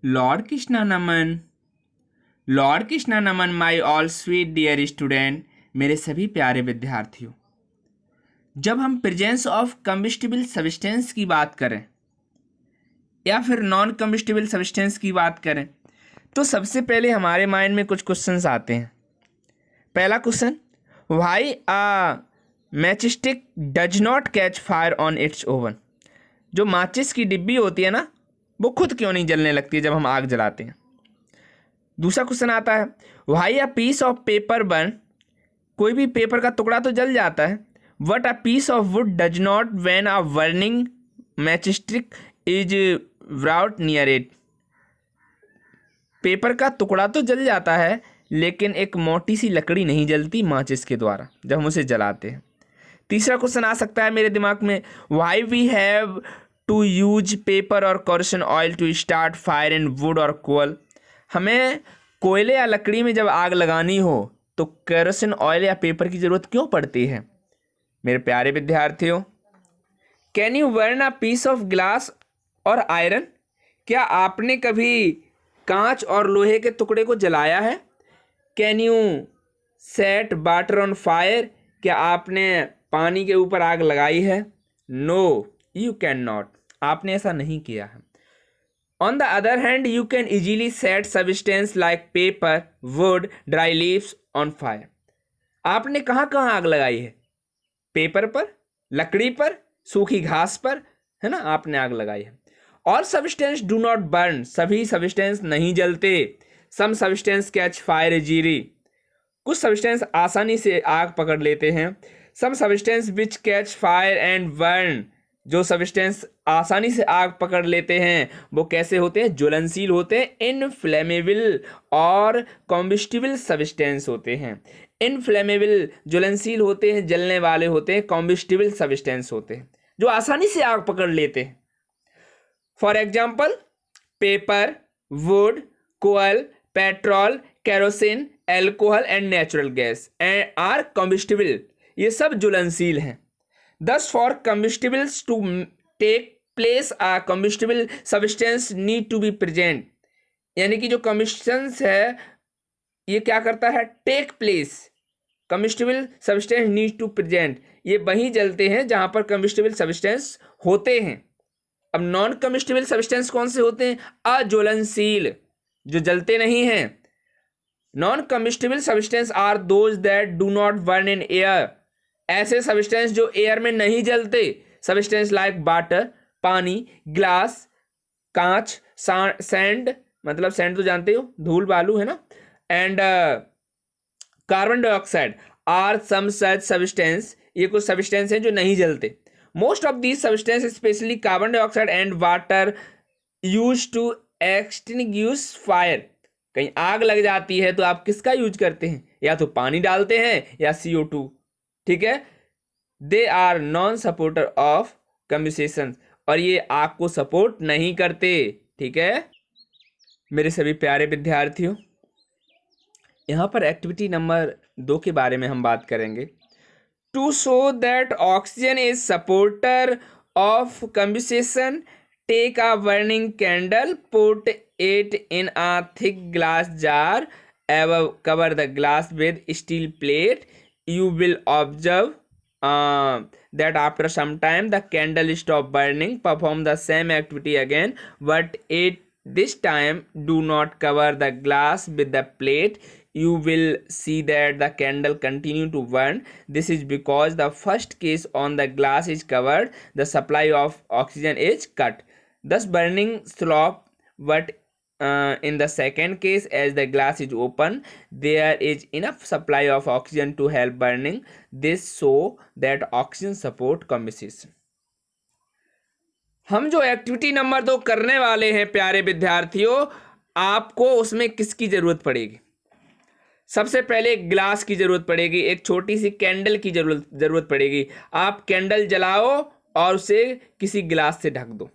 Lord Krishna नमन, lord Krishna नमन my all sweet dear student, मेरे सभी प्यारे विद्यार्थियों। जब हम प्रेजेंस ऑफ कम्बिस्टिबल सब्सटेंस की बात करें या फिर नॉन कम्बिस्टिबल सब्सटेंस की बात करें तो सबसे पहले हमारे माइंड में कुछ क्वेश्चंस आते हैं। पहला question, why a matchstick does not catch fire on its own. जो माचिस की डिब्बी होती है ना, वो खुद क्यों नहीं जलने लगती है जब हम आग जलाते हैं। दूसरा क्वेश्चन आता है, why a piece of paper burn. कोई भी पेपर का टुकड़ा तो जल जाता है, what a piece of wood does not when a burning matchstick is brought near it. Paper का टुकड़ा तो जल जाता है लेकिन एक मोटी सी लकड़ी नहीं जलती माचिस के द्वारा जब हम उसे जलाते हैं। तीसरा क्वेश्चन आ सकता है मेरे दिमाग में, why we have to use paper और kerosene oil to start fire in wood और कोल। हमें कोयले या लकड़ी में जब आग लगानी हो तो केरोसिन ऑयल या पेपर की ज़रूरत क्यों पड़ती है। मेरे प्यारे विद्यार्थियों, can you burn a piece of glass और आयरन। क्या आपने कभी कांच और लोहे के टुकड़े को जलाया है। Can you set water on fire. क्या आपने पानी के ऊपर आग लगाई है। No, you can not. आपने ऐसा नहीं किया है। On the other hand you can easily set substance like paper, wood, dry leaves on fire. आपने कहाँ कहाँ आग लगाई है। पेपर पर, लकड़ी पर, सूखी घास पर, है ना, आपने आग लगाई है। All substance do not burn. सभी सब्सटेंस नहीं जलते। Some substance catch fire easily. कुछ सब्सटेंस आसानी से आग पकड़ लेते हैं। Some substance which catch fire and burn. जो सब्सटेंस आसानी से आग पकड़ लेते हैं वो कैसे होते हैं, ज्वलनशील होते हैं, इनफ्लेमेबल और कॉम्बिस्टिबल सब्सटेंस होते हैं। इनफ्लेमेबल ज्वलनशील होते हैं, जलने वाले होते हैं। कॉम्बिस्टिबल सब्सटेंस होते हैं जो आसानी से आग पकड़ लेते हैं। For example, paper, wood, coal, petrol, kerosene, alcohol and natural gas are combustible. ये सब ज्वलनशील हैं। Thus for combustibles to take place a combustible substance need to be present. यानी कि जो कम्बिस्टेंस है ये क्या करता है, take place. Combustible substance need to present, ये वहीं जलते हैं जहां पर कम्बिस्टिबल सब्सटेंस होते हैं। अब नॉन कम्बिस्टिबल सब्सटेंस कौन से होते हैं, अज्वलनशील, जो जलते नहीं हैं। Non combustible substance are those that do not burn in air. ऐसे सब्सटेंस जो एयर में नहीं जलते। सब्सटेंस लाइक वाटर, पानी, ग्लास, कांच, सैंड, मतलब सैंड तो जानते हो, धूल बालू, है ना, and carbon dioxide are some such substance. ये कुछ सब्सटेंस हैं जो नहीं जलते। Most of these substance specially carbon dioxide and water use to extinguish fire. कहीं आग लग जाती है तो आप किसका यूज करते हैं, या तो पानी डालते हैं या CO2। ठीक है, they are non supporter of combustion, और ये आग को सपोर्ट नहीं करते। ठीक है मेरे सभी प्यारे विद्यार्थियों, यहाँ पर एक्टिविटी नंबर 2 के बारे में हम बात करेंगे। To show that oxygen is supporter of combustion, take a burning candle, put it in a thick glass jar, cover the glass with steel plate. You will observe that after some time the candle stop burning. Perform the same activity again, but this time do not cover the glass with the plate. You will see that the candle continue to burn. This is because the first case on the glass is covered, the supply of oxygen is cut, thus burning stop. But in the second case, as the glass is open, there is enough supply of oxygen to help burning. This show that oxygen support combustion. हम जो activity number 2 करने वाले हैं प्यारे विद्यार्थियों, आपको उसमें किसकी जरूरत पड़ेगी। सबसे पहले एक ग्लास की जरूरत पड़ेगी, एक छोटी सी कैंडल की जरूरत पड़ेगी। आप कैंडल जलाओ और उसे किसी ग्लास से ढक दो।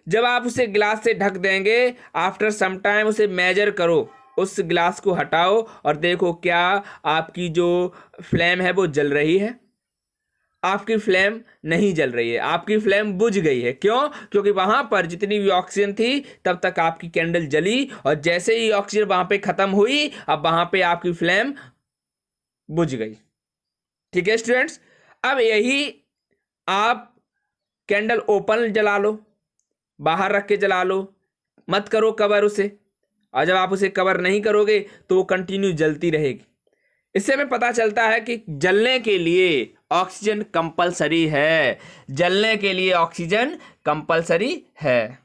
जब आप उसे ग्लास से ढक देंगे, आफ्टर सम टाइम उसे मेजर करो, उस ग्लास को हटाओ और देखो क्या आपकी जो फ्लेम है वो जल रही है। आपकी फ्लेम नहीं जल रही है, आपकी फ्लेम बुझ गई है। क्यों? क्योंकि वहां पर जितनी भी ऑक्सीजन थी तब तक आपकी कैंडल जली, और जैसे ही ऑक्सीजन वहां पे खत्म हुई, अब वहां पे आपकी फ्लेम बुझ गई। ठीक है स्टूडेंट्स, अब यही आप कैंडल ओपन जला लो, बाहर रख के जला लो, मत करो कवर उसे, और जब आप उसे कवर नहीं करोगे तो वो कंटिन्यू जलती रहेगी। इससे हमें पता चलता है कि जलने के लिए ऑक्सीजन कंपलसरी है, जलने के लिए ऑक्सीजन कंपलसरी है।